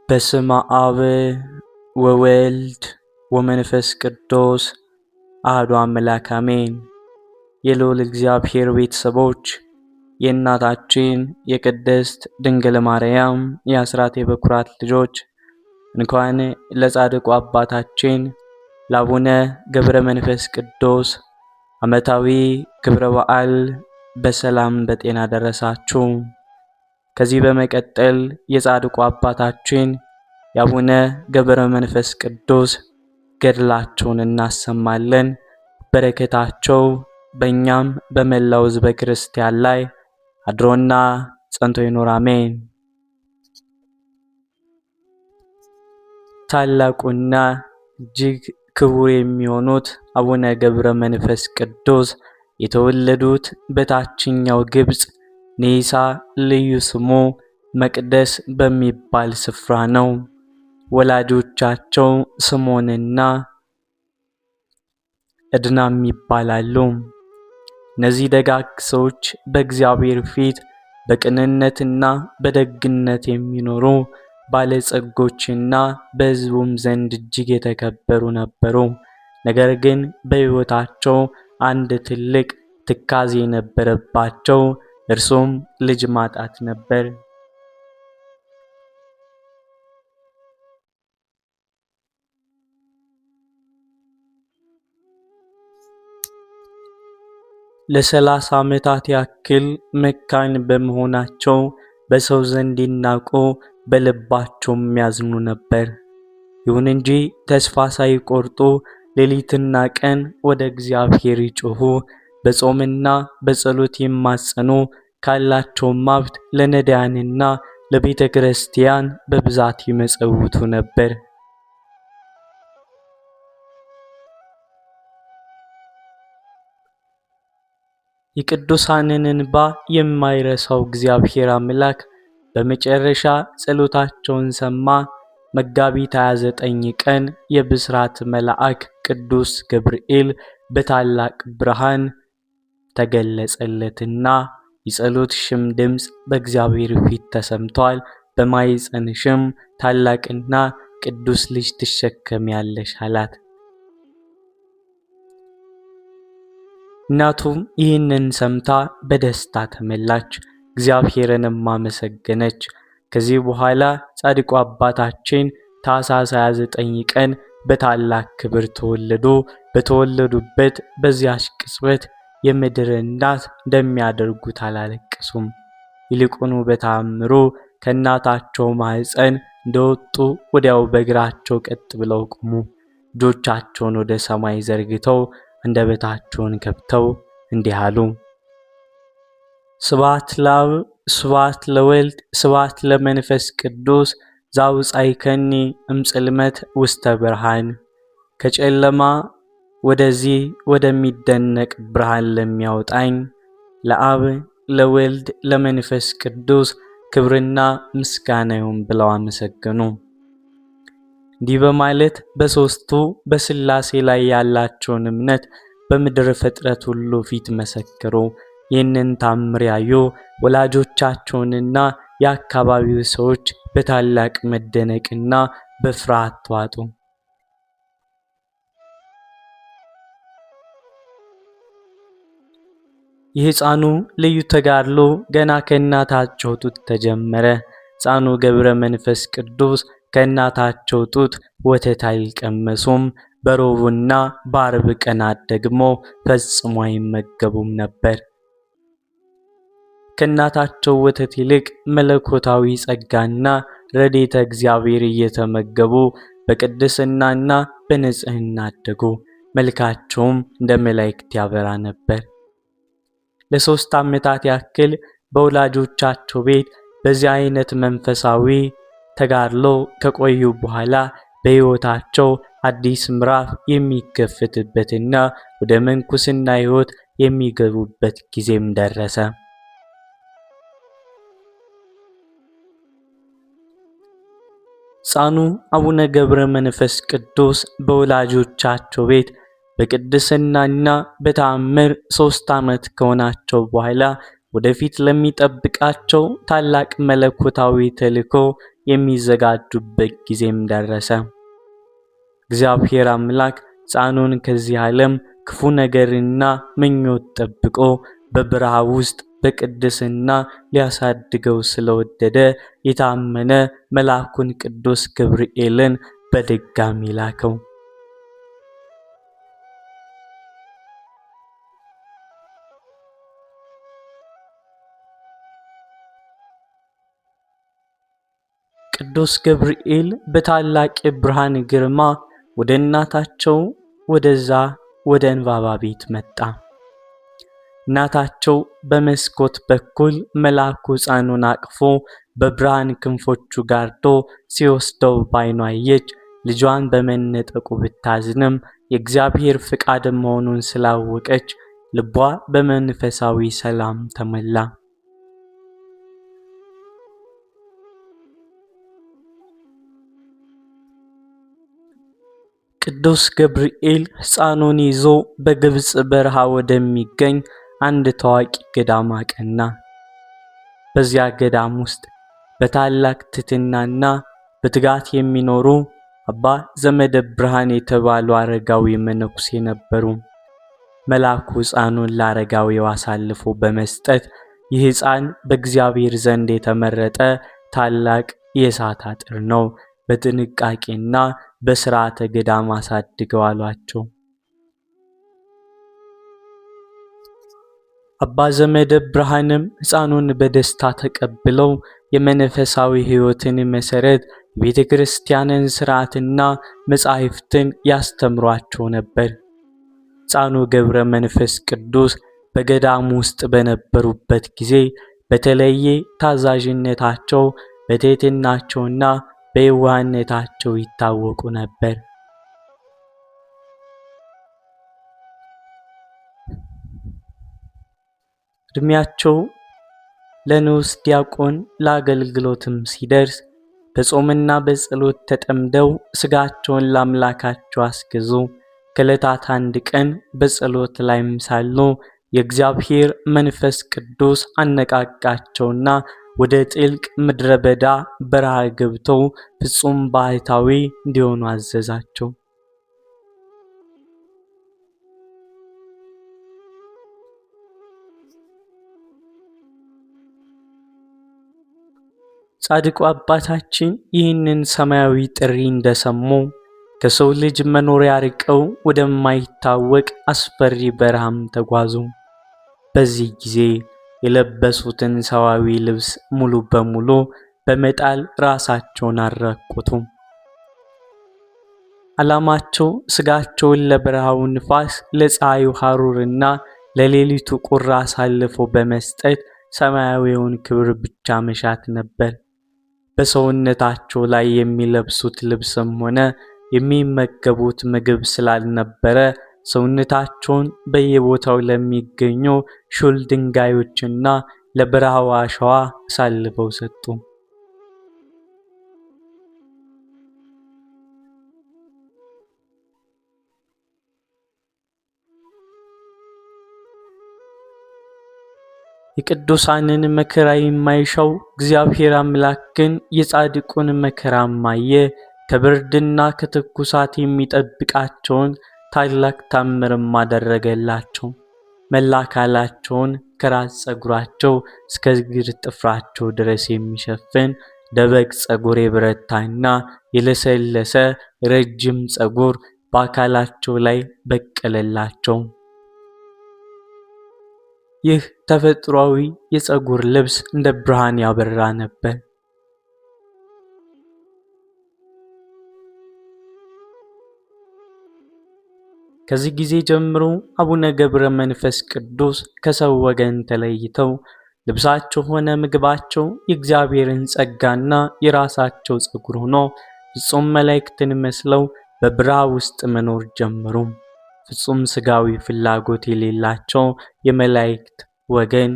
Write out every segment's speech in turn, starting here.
በስመ አብ ወወልድ ወመንፈስ ቅዱስ አሐዱ አምላክ አሜን። የልዑል እግዚአብሔር ቤተሰቦች የእናታችን የቅድስት ድንግል ማርያም የአስራት የበኩራት ልጆች እንኳን ለጻድቁ አባታችን ለአቡነ ገብረ መንፈስ ቅዱስ ዓመታዊ ክብረ በዓል በሰላም በጤና ደረሳችሁ። ከዚህ በመቀጠል የጻድቁ አባታችን የአቡነ ገብረ መንፈስ ቅዱስ ገድላቸውን እናሰማለን። በረከታቸው በእኛም በመላው ሕዝበ ክርስቲያን ላይ አድሮና ጸንቶ ይኑር አሜን። ታላቁና እጅግ ክቡር የሚሆኑት አቡነ ገብረ መንፈስ ቅዱስ የተወለዱት በታችኛው ግብጽ ኒሳ ልዩ ስሙ መቅደስ በሚባል ስፍራ ነው። ወላጆቻቸው ስምዖንና ዕድናም ይባላሉ። እነዚህ ደጋግ ሰዎች በእግዚአብሔር ፊት በቅንነትና በደግነት የሚኖሩ ባለጸጎችና በሕዝቡም ዘንድ እጅግ የተከበሩ ነበሩ። ነገር ግን በሕይወታቸው አንድ ትልቅ ትካዜ ነበረባቸው። እርሱም ልጅ ማጣት ነበር። ለ30 ዓመታት ያክል መካን በመሆናቸው በሰው ዘንድ ይናቁ፣ በልባቸውም ያዝኑ ነበር። ይሁን እንጂ ተስፋ ሳይቆርጡ ሌሊትና ቀን ወደ እግዚአብሔር ይጮኹ፣ በጾምና በጸሎት ይማጸኑ፣ ካላቸውም ሀብት ለነዳያንና ለቤተ ክርስቲያን በብዛት ይመጸውቱ ነበር። የቅዱሳንን እንባ የማይረሳው እግዚአብሔር አምላክ በመጨረሻ ጸሎታቸውን ሰማ። መጋቢት 29 ቀን የብስራት መልአክ ቅዱስ ገብርኤል በታላቅ ብርሃን ተገለጸለትና የጸሎትሽም ድምፅ በእግዚአብሔር ፊት ተሰምቷል፣ በማኅፀንሽም ታላቅና ቅዱስ ልጅ ትሸከሚያለሽ አላት። እናቱም ይህንን ሰምታ በደስታ ተመላች፣ እግዚአብሔርንም አመሰገነች። ከዚህ በኋላ ጻድቁ አባታችን ታኅሳስ 29 ቀን በታላቅ ክብር ተወለዱ። በተወለዱበት በዚያች ቅጽበት የምድር እናት እንደሚያደርጉት አላለቀሱም። ይልቁኑ በተአምሩ ከእናታቸው ማኅፀን እንደወጡ ወዲያው በእግራቸው ቀጥ ብለው ቆሙ። እጆቻቸውን ወደ ሰማይ ዘርግተው አንደበታቸውን ከፍተው እንዲህ አሉ። ስብሐት ለአብ ስብሐት ለወልድ ስብሐት ለመንፈስ ቅዱስ ዘአውጻእከኒ እምጽልመት ውስተ ብርሃን። ከጨለማ ወደዚህ ወደሚደነቅ ብርሃን ለሚያወጣኝ ለአብ ለወልድ ለመንፈስ ቅዱስ ክብርና ምስጋና ይሁን ብለው አመሰገኑ። እንዲህ በማለት በሦስቱ በሥላሴ ላይ ያላቸውን እምነት በምድር ፍጥረት ሁሉ ፊት መሰከሩ። ይህንን ታምር ያዩ ወላጆቻቸውንና የአካባቢው ሰዎች በታላቅ መደነቅና በፍርሃት ተዋጡ። የሕፃኑ ልዩ ተጋድሎ ገና ከእናታቸው ጡት ተጀመረ። ሕፃኑ ገብረ መንፈስ ቅዱስ ከእናታቸው ጡት ወተት አልቀመሱም። በሮቡና በአርብ ቀናት ደግሞ ፈጽሞ አይመገቡም ነበር። ከእናታቸው ወተት ይልቅ መለኮታዊ ጸጋና ረድኤተ እግዚአብሔር እየተመገቡ በቅድስናና በንጽህና አደጉ። መልካቸውም እንደ መላእክት ያበራ ነበር። ለ3 ዓመታት ያክል በወላጆቻቸው ቤት በዚህ አይነት መንፈሳዊ ተጋድሎ ከቆዩ በኋላ በሕይወታቸው አዲስ ምዕራፍ የሚከፈትበትና ወደ መንኩስና ሕይወት የሚገቡበት ጊዜም ደረሰ። ሕፃኑ አቡነ ገብረ መንፈስ ቅዱስ በወላጆቻቸው ቤት በቅድስናና በተአምር 3 ዓመት ከሆናቸው በኋላ ወደፊት ለሚጠብቃቸው ታላቅ መለኮታዊ ተልእኮ የሚዘጋጁበት ጊዜም ደረሰ። እግዚአብሔር አምላክ ሕፃኑን ከዚህ ዓለም ክፉ ነገርና ምኞት ጠብቆ በበረሃ ውስጥ በቅድስና ሊያሳድገው ስለወደደ የታመነ መልአኩን ቅዱስ ገብርኤልን በድጋሚ ላከው። ቅዱስ ገብርኤል በታላቅ ብርሃን ግርማ ወደ እናታቸው ወደ እንባባ ቤት መጣ። እናታቸው በመስኮት በኩል መልአኩ ሕፃኑን አቅፎ በብርሃን ክንፎቹ ጋርዶ ሲወስደው ባይኗ አየች። ልጇን በመነጠቁ ብታዝንም የእግዚአብሔር ፍቃድ መሆኑን ስላወቀች ልቧ በመንፈሳዊ ሰላም ተሞላ። ቅዱስ ገብርኤል ሕፃኑን ይዞ በግብጽ በረሃ ወደሚገኝ አንድ ታዋቂ ገዳም አቀና። በዚያ ገዳም ውስጥ በታላቅ ትሕትናና በትጋት የሚኖሩ አባ ዘመደ ብርሃን የተባሉ አረጋዊ መነኩሴ ነበሩ። መልአኩ ሕፃኑን ለአረጋዊው አሳልፎ በመስጠት ይህ ሕፃን በእግዚአብሔር ዘንድ የተመረጠ ታላቅ የእሳት አጥር ነው፣ በጥንቃቄና በሥርዓተ ገዳም አሳድገው አሏቸው። አባ ዘመደ ብርሃንም ሕፃኑን በደስታ ተቀብለው የመንፈሳዊ ሕይወትን መሠረት ቤተ ክርስቲያንን ሥርዓትና መጻሕፍትን ያስተምሯቸው ነበር። ሕፃኑ ገብረ መንፈስ ቅዱስ በገዳም ውስጥ በነበሩበት ጊዜ በተለየ ታዛዥነታቸው፣ በትሕትናቸውና በየዋህነታቸው ይታወቁ ነበር። ዕድሜያቸው ለንዑስ ዲያቆን ለአገልግሎትም ሲደርስ በጾምና በጸሎት ተጠምደው ሥጋቸውን ለአምላካቸው አስገዙ። ከዕለታት አንድ ቀን በጸሎት ላይም ሳሉ የእግዚአብሔር መንፈስ ቅዱስ አነቃቃቸውና ወደ ጥልቅ ምድረ በዳ በረሃ ገብተው ፍጹም ባህታዊ እንዲሆኑ አዘዛቸው። ጻድቁ አባታችን ይህንን ሰማያዊ ጥሪ እንደሰሙ ከሰው ልጅ መኖሪያ ርቀው ወደማይታወቅ አስፈሪ በረሃም ተጓዙ። በዚህ ጊዜ የለበሱትን ሰዋዊ ልብስ ሙሉ በሙሉ በመጣል ራሳቸውን አራቆቱ። ዓላማቸው ሥጋቸውን ለበረሃው ንፋስ፣ ለፀሐዩ ሐሩርና ለሌሊቱ ቁራ አሳልፎ በመስጠት ሰማያዊውን ክብር ብቻ መሻት ነበር። በሰውነታቸው ላይ የሚለብሱት ልብስም ሆነ የሚመገቡት ምግብ ስላልነበረ ሰውነታቸውን በየቦታው ለሚገኙ ሹል ድንጋዮችና ለበረሃው አሸዋ አሳልፈው ሰጡ። የቅዱሳንን መከራ የማይሻው እግዚአብሔር አምላክ ግን የጻድቁን መከራም አየ። ከብርድና ከትኩሳት የሚጠብቃቸውን ታላቅ ታምርም አደረገላቸው። መላ አካላቸውን ከራስ ፀጉራቸው እስከ እግር ጥፍራቸው ድረስ የሚሸፍን ደበቅ ፀጉር የበረታና የለሰለሰ ረጅም ፀጉር በአካላቸው ላይ በቀለላቸው። ይህ ተፈጥሯዊ የፀጉር ልብስ እንደ ብርሃን ያበራ ነበር። ከዚህ ጊዜ ጀምሮ አቡነ ገብረ መንፈስ ቅዱስ ከሰው ወገን ተለይተው ልብሳቸው ሆነ ምግባቸው የእግዚአብሔርን ጸጋና የራሳቸው ፀጉር ሆኖ ፍጹም መላእክትን መስለው በበረሃ ውስጥ መኖር ጀመሩ። ፍጹም ሥጋዊ ፍላጎት የሌላቸው የመላእክት ወገን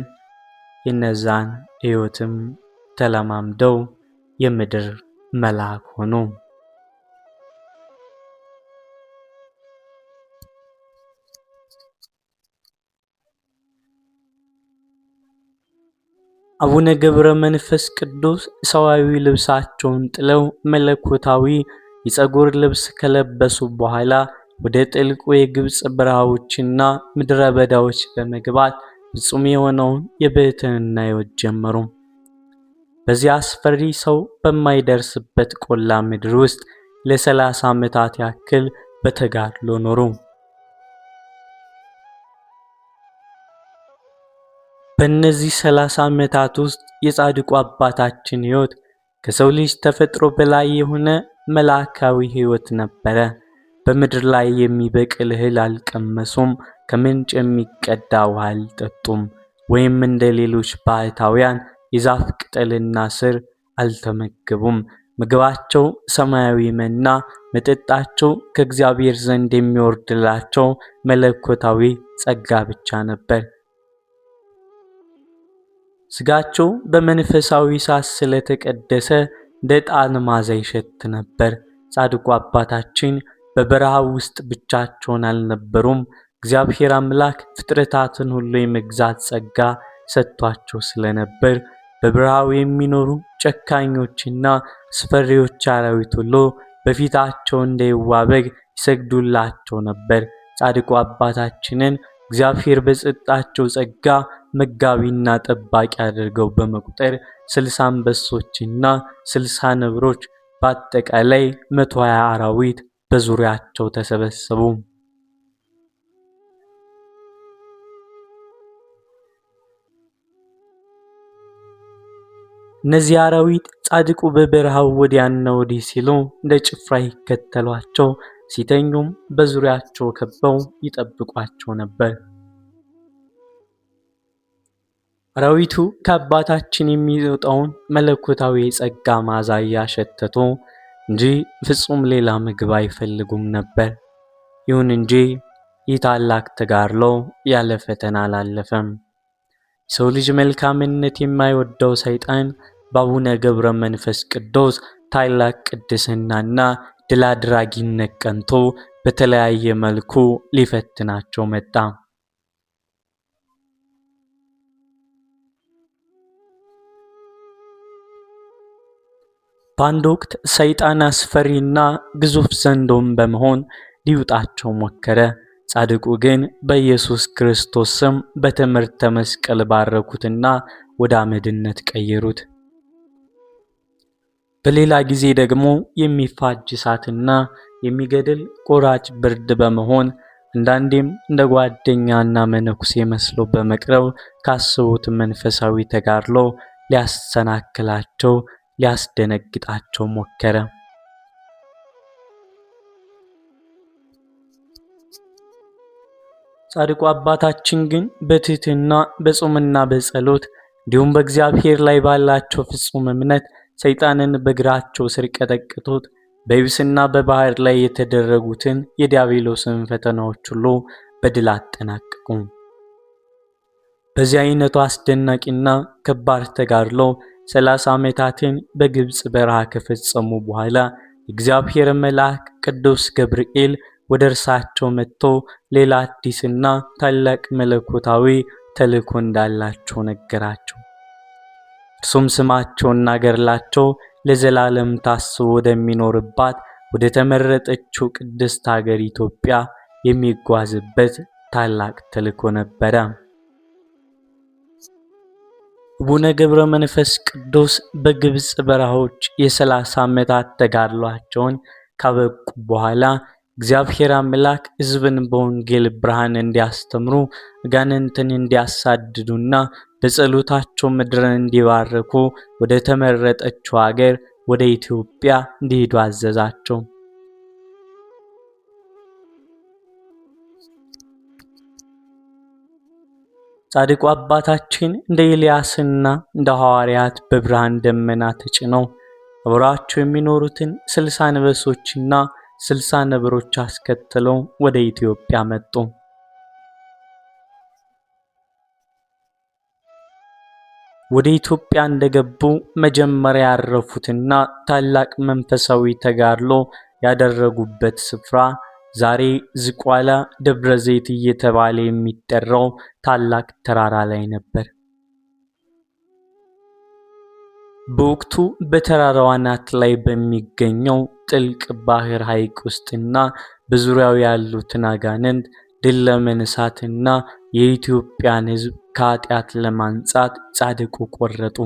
የነዛን ሕይወትም ተለማምደው የምድር መልአክ ሆኑ። አቡነ ገብረ መንፈስ ቅዱስ ሰዋዊ ልብሳቸውን ጥለው መለኮታዊ የፀጉር ልብስ ከለበሱ በኋላ ወደ ጥልቁ የግብፅ በረሃዎችና ምድረ በዳዎች በመግባት ፍጹም የሆነውን የብሕትውና ሕይወት ጀመሩ። በዚህ አስፈሪ ሰው በማይደርስበት ቆላ ምድር ውስጥ ለ30 ዓመታት ያክል በተጋድሎ ኖሩ። በእነዚህ 30 ዓመታት ውስጥ የጻድቁ አባታችን ሕይወት ከሰው ልጅ ተፈጥሮ በላይ የሆነ መላእክታዊ ሕይወት ነበረ። በምድር ላይ የሚበቅል እህል አልቀመሱም፣ ከምንጭ የሚቀዳ ውሃ አልጠጡም፣ ወይም እንደ ሌሎች ባሕታውያን የዛፍ ቅጠልና ሥር አልተመገቡም። ምግባቸው ሰማያዊ መና፣ መጠጣቸው ከእግዚአብሔር ዘንድ የሚወርድላቸው መለኮታዊ ጸጋ ብቻ ነበር። ሥጋቸው በመንፈሳዊ እሳት ስለተቀደሰ እንደ ዕጣን መዓዛ ይሸት ነበር። ጻድቁ አባታችን በበረሃው ውስጥ ብቻቸውን አልነበሩም። እግዚአብሔር አምላክ ፍጥረታትን ሁሉ የመግዛት ጸጋ ሰጥቷቸው ስለነበር በበረሃው የሚኖሩ ጨካኞችና አስፈሪዎች አራዊት ሁሉ በፊታቸው እንደ የዋህ በግ ይሰግዱላቸው ነበር። ጻድቁ አባታችንን እግዚአብሔር በሰጣቸው ጸጋ መጋቢና ጠባቂ አድርገው በመቁጠር 60 አንበሶችና 60 ነብሮች በአጠቃላይ 120 አራዊት በዙሪያቸው ተሰበሰቡ። እነዚህ አራዊት ጻድቁ በበረሃው ወዲያና ወዲህ ሲሉ እንደ ጭፍራ ይከተሏቸው፣ ሲተኙም በዙሪያቸው ከበው ይጠብቋቸው ነበር። አራዊቱ ከአባታችን የሚወጣውን መለኮታዊ የጸጋ መዓዛ እያሸተቱ እንጂ ፍጹም ሌላ ምግብ አይፈልጉም ነበር። ይሁን እንጂ ይህ ታላቅ ተጋድሎ ያለ ፈተና አላለፈም። የሰው ልጅ መልካምነት የማይወደው ሰይጣን በአቡነ ገብረ መንፈስ ቅዱስ ታላቅ ቅድስናና ድል አድራጊነት ቀንቶ በተለያየ መልኩ ሊፈትናቸው መጣ። በአንድ ወቅት ሰይጣን አስፈሪና ግዙፍ ዘንዶም በመሆን ሊውጣቸው ሞከረ። ጻድቁ ግን በኢየሱስ ክርስቶስ ስም በትምህርተ መስቀል ባረኩትና ወደ አመድነት ቀየሩት። በሌላ ጊዜ ደግሞ የሚፋጅ እሳትና የሚገድል ቆራጭ ብርድ በመሆን አንዳንዴም እንደ ጓደኛና መነኩሴ መስሎ በመቅረብ ካሰቡት መንፈሳዊ ተጋድሎ ሊያሰናክላቸው ሊያስደነግጣቸው ሞከረ። ጻድቁ አባታችን ግን በትህትና በጾምና በጸሎት እንዲሁም በእግዚአብሔር ላይ ባላቸው ፍጹም እምነት ሰይጣንን በእግራቸው ስር ቀጠቀጡት። በየብስና በባህር ላይ የተደረጉትን የዲያብሎስን ፈተናዎች ሁሉ በድል አጠናቀቁ። በዚህ አይነቱ አስደናቂና ከባድ ተጋድሎ 30 ዓመታትን በግብፅ በረሃ ከፈጸሙ በኋላ የእግዚአብሔር መልአክ ቅዱስ ገብርኤል ወደ እርሳቸው መጥቶ ሌላ አዲስና ታላቅ መለኮታዊ ተልእኮ እንዳላቸው ነገራቸው። እርሱም ስማቸውና ገድላቸው ለዘላለም ታስቦ ወደሚኖርባት ወደ ተመረጠችው ቅድስት ሀገር ኢትዮጵያ የሚጓዝበት ታላቅ ተልእኮ ነበረ። አቡነ ገብረ መንፈስ ቅዱስ በግብፅ በረሃዎች የ30 ዓመታት ተጋድሏቸውን ካበቁ በኋላ እግዚአብሔር አምላክ ሕዝብን በወንጌል ብርሃን እንዲያስተምሩ፣ አጋንንትን እንዲያሳድዱና በጸሎታቸው ምድርን እንዲባርኩ ወደ ተመረጠችው ሀገር ወደ ኢትዮጵያ እንዲሄዱ አዘዛቸው። ጻድቁ አባታችን እንደ ኤልያስና እንደ ሐዋርያት በብርሃን ደመና ተጭነው አብረዋቸው የሚኖሩትን 60 አንበሶችና 60 ነብሮች አስከትለው ወደ ኢትዮጵያ መጡ። ወደ ኢትዮጵያ እንደገቡ መጀመሪያ ያረፉትና ታላቅ መንፈሳዊ ተጋድሎ ያደረጉበት ስፍራ ዛሬ ዝቋላ ደብረ ዘይት እየተባለ የሚጠራው ታላቅ ተራራ ላይ ነበር። በወቅቱ በተራራው አናት ላይ በሚገኘው ጥልቅ ባህር ሐይቅ ውስጥና በዙሪያው ያሉትን አጋንንት ድል ለመንሳትና የኢትዮጵያን ሕዝብ ከኃጢአት ለማንጻት ጻድቁ ቆረጡ።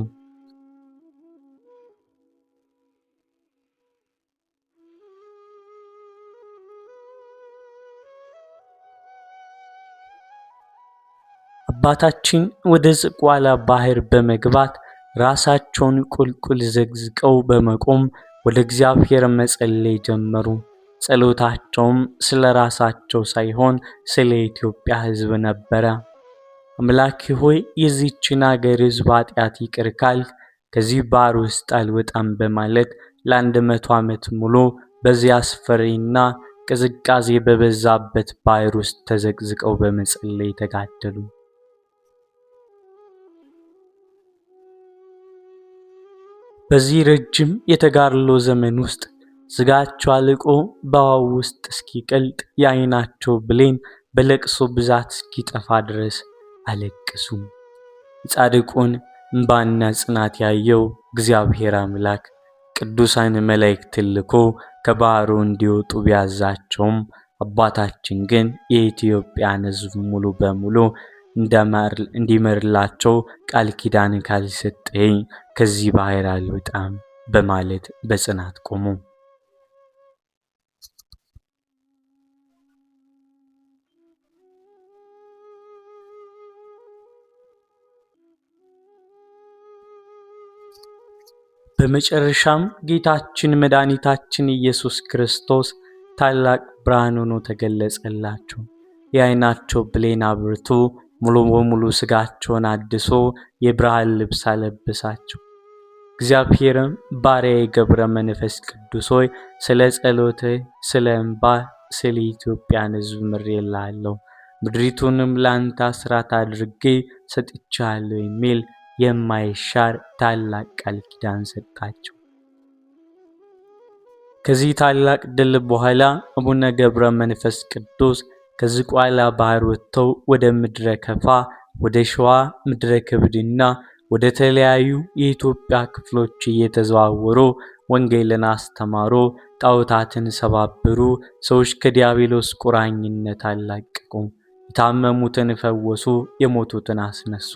አባታችን ወደ ዝቋላ ባህር በመግባት ራሳቸውን ቁልቁል ዘግዝቀው በመቆም ወደ እግዚአብሔር መጸለይ ጀመሩ። ጸሎታቸውም ስለ ራሳቸው ሳይሆን ስለ ኢትዮጵያ ሕዝብ ነበረ። አምላኬ ሆይ የዚችን አገር ሕዝብ ኃጢአት ይቅር ካልክ ከዚህ ባህር ውስጥ አልወጣም በማለት ለ100 ዓመት ሙሉ በዚያ አስፈሪና ቅዝቃዜ በበዛበት ባህር ውስጥ ተዘግዝቀው በመጸለይ ተጋደሉ። በዚህ ረጅም የተጋድሎ ዘመን ውስጥ ስጋቸው አልቆ በውሃው ውስጥ እስኪቀልጥ የዓይናቸው ብሌን በለቅሶ ብዛት እስኪጠፋ ድረስ አለቀሱ። የጻድቁን እንባና ጽናት ያየው እግዚአብሔር አምላክ ቅዱሳን መላእክትን ልኮ ከባህሩ እንዲወጡ ቢያዛቸውም አባታችን ግን የኢትዮጵያን ሕዝብ ሙሉ በሙሉ እንዲመርላቸው ቃል ኪዳን ካልሰጠኝ ከዚህ ባህር አልወጣም በማለት በጽናት ቆሙ። በመጨረሻም ጌታችን መድኃኒታችን ኢየሱስ ክርስቶስ ታላቅ ብርሃን ሆኖ ተገለጸላቸው። የዓይናቸው ብሌን አብርቶ ሙሉ በሙሉ ስጋቸውን አድሶ የብርሃን ልብስ አለበሳቸው። እግዚአብሔርም ባሪያዬ ገብረ መንፈስ ቅዱስ ሆይ ስለ ጸሎትህ፣ ስለ እንባ፣ ስለ ኢትዮጵያን ሕዝብ ምሬልሃለሁ፣ ምድሪቱንም ለአንተ አስራት አድርጌ ሰጥቻለሁ የሚል የማይሻር ታላቅ ቃል ኪዳን ሰጣቸው። ከዚህ ታላቅ ድል በኋላ አቡነ ገብረ መንፈስ ቅዱስ ከዝቋላ ባህር ወጥተው ወደ ምድረ ከፋ፣ ወደ ሸዋ ምድረ ከብድና ወደ ተለያዩ የኢትዮጵያ ክፍሎች እየተዘዋወሩ ወንጌልን አስተማሩ፣ ጣዖታትን ሰባበሩ፣ ሰዎች ከዲያብሎስ ቁራኝነት አላቀቁ፣ የታመሙትን ፈወሱ፣ የሞቱትን አስነሱ።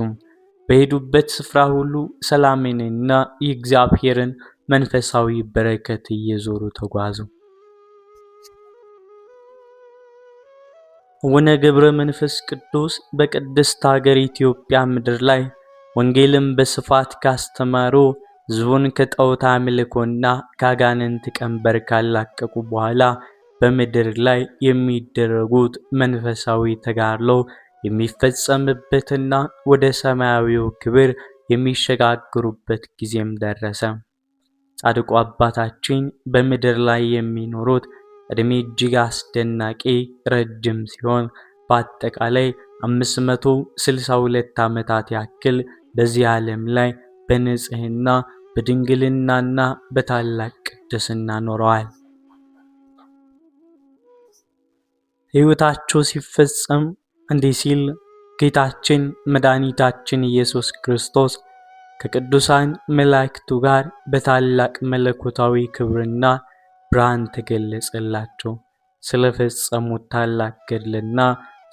በሄዱበት ስፍራ ሁሉ ሰላምንና የእግዚአብሔርን መንፈሳዊ በረከት እየዞሩ ተጓዙ። አቡነ ገብረ መንፈስ ቅዱስ በቅድስት ሀገር ኢትዮጵያ ምድር ላይ ወንጌልን በስፋት ካስተማሩ፣ ሕዝቡን ከጣዖት አምልኮና ከአጋንንት ቀንበር ካላቀቁ በኋላ በምድር ላይ የሚደረጉት መንፈሳዊ ተጋድሎ የሚፈጸምበትና ወደ ሰማያዊው ክብር የሚሸጋገሩበት ጊዜም ደረሰ። ጻድቁ አባታችን በምድር ላይ የሚኖሩት ዕድሜ እጅግ አስደናቂ ረጅም ሲሆን በአጠቃላይ 562 ዓመታት ያክል በዚህ ዓለም ላይ በንጽህና በድንግልናና በታላቅ ቅድስና ኖረዋል። ሕይወታቸው ሲፈጸም እንዲህ ሲል ጌታችን መድኃኒታችን ኢየሱስ ክርስቶስ ከቅዱሳን መላእክቱ ጋር በታላቅ መለኮታዊ ክብርና ብርሃን ተገለጸላቸው። ስለፈጸሙት ታላቅ ገድልና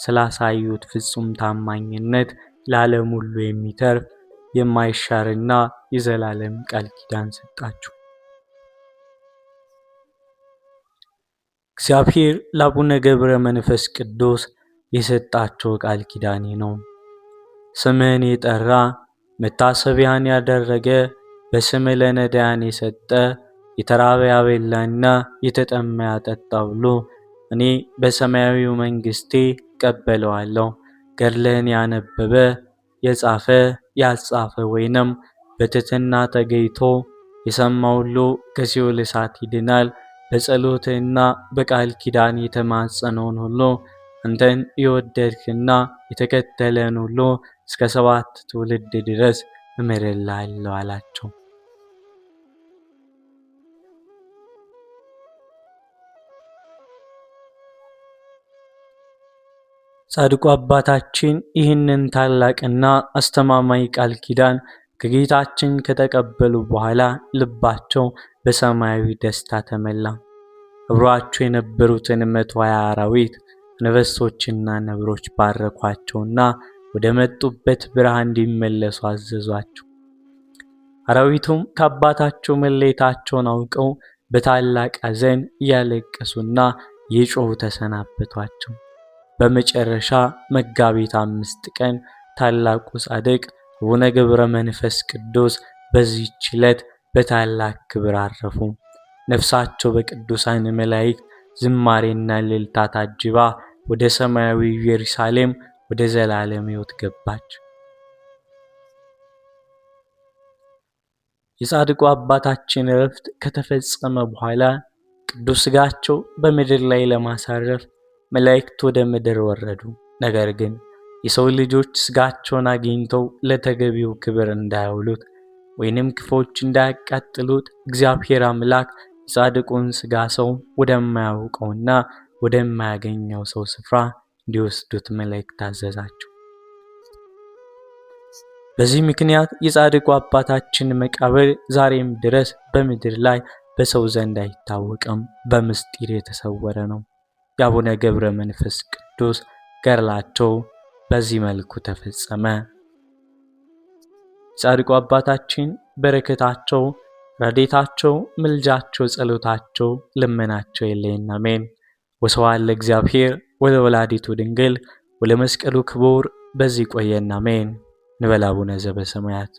ስላሳዩት ፍጹም ታማኝነት ለዓለም ሁሉ የሚተርፍ የማይሻርና የዘላለም ቃል ኪዳን ሰጣቸው። እግዚአብሔር ለአቡነ ገብረ መንፈስ ቅዱስ የሰጣቸው ቃል ኪዳኔ ነው። ስምህን የጠራ መታሰቢያን ያደረገ በስምህ ለነዳያን የሰጠ የተራበ ያበላና የተጠማ ያጠጣ ብሎ እኔ በሰማያዊው መንግሥቴ እቀበለዋለሁ። ገድልህን ያነበበ የጻፈ ያጻፈ ወይንም በትሕትና ተገኝቶ የሰማ ሁሉ ከሲኦል እሳት ይድናል። በጸሎትህና በቃል ኪዳን የተማጸነውን ሁሉ አንተን የወደድክና የተከተለን ሁሉ እስከ 7 ትውልድ ድረስ እምርልሃለሁ አላቸው። ጻድቁ አባታችን ይህንን ታላቅና አስተማማኝ ቃል ኪዳን ከጌታችን ከተቀበሉ በኋላ ልባቸው በሰማያዊ ደስታ ተመላ። አብረዋቸው የነበሩትን 120 አራዊት አንበሶችና ነብሮች ባረኳቸውና ወደ መጡበት ብርሃን እንዲመለሱ አዘዟቸው። አራዊቱም ከአባታቸው መለየታቸውን አውቀው በታላቅ ሐዘን እያለቀሱና እየጮሁ ተሰናበቷቸው። በመጨረሻ መጋቢት 5 ቀን ታላቁ ጻድቅ አቡነ ገብረ መንፈስ ቅዱስ በዚህች ዕለት በታላቅ ክብር አረፉ። ነፍሳቸው በቅዱሳን መላእክት ዝማሬና እልልታ ታጅባ ወደ ሰማያዊ ኢየሩሳሌም ወደ ዘላለም ሕይወት ገባች። የጻድቁ አባታችን ዕረፍት ከተፈጸመ በኋላ ቅዱስ ሥጋቸው በምድር ላይ ለማሳረፍ መላእክት ወደ ምድር ወረዱ። ነገር ግን የሰው ልጆች ሥጋቸውን አግኝተው ለተገቢው ክብር እንዳያውሉት ወይንም ክፎች እንዳያቃጥሉት እግዚአብሔር አምላክ የጻድቁን ሥጋ ሰው ወደማያውቀውና ወደማያገኘው ሰው ስፍራ እንዲወስዱት መላእክት አዘዛቸው። በዚህ ምክንያት የጻድቁ አባታችን መቃብር ዛሬም ድረስ በምድር ላይ በሰው ዘንድ አይታወቅም፣ በምስጢር የተሰወረ ነው። የአቡነ ገብረ መንፈስ ቅዱስ ገድላቸው በዚህ መልኩ ተፈጸመ። የጻድቁ አባታችን በረከታቸው፣ ረድኤታቸው፣ ምልጃቸው፣ ጸሎታቸው፣ ልመናቸው የለየን፣ አሜን። ወስብሐት ለእግዚአብሔር ወለወላዲቱ ድንግል ወለመስቀሉ ክቡር። በዚህ ቆየን፣ አሜን። ንበል አቡነ ዘበሰማያት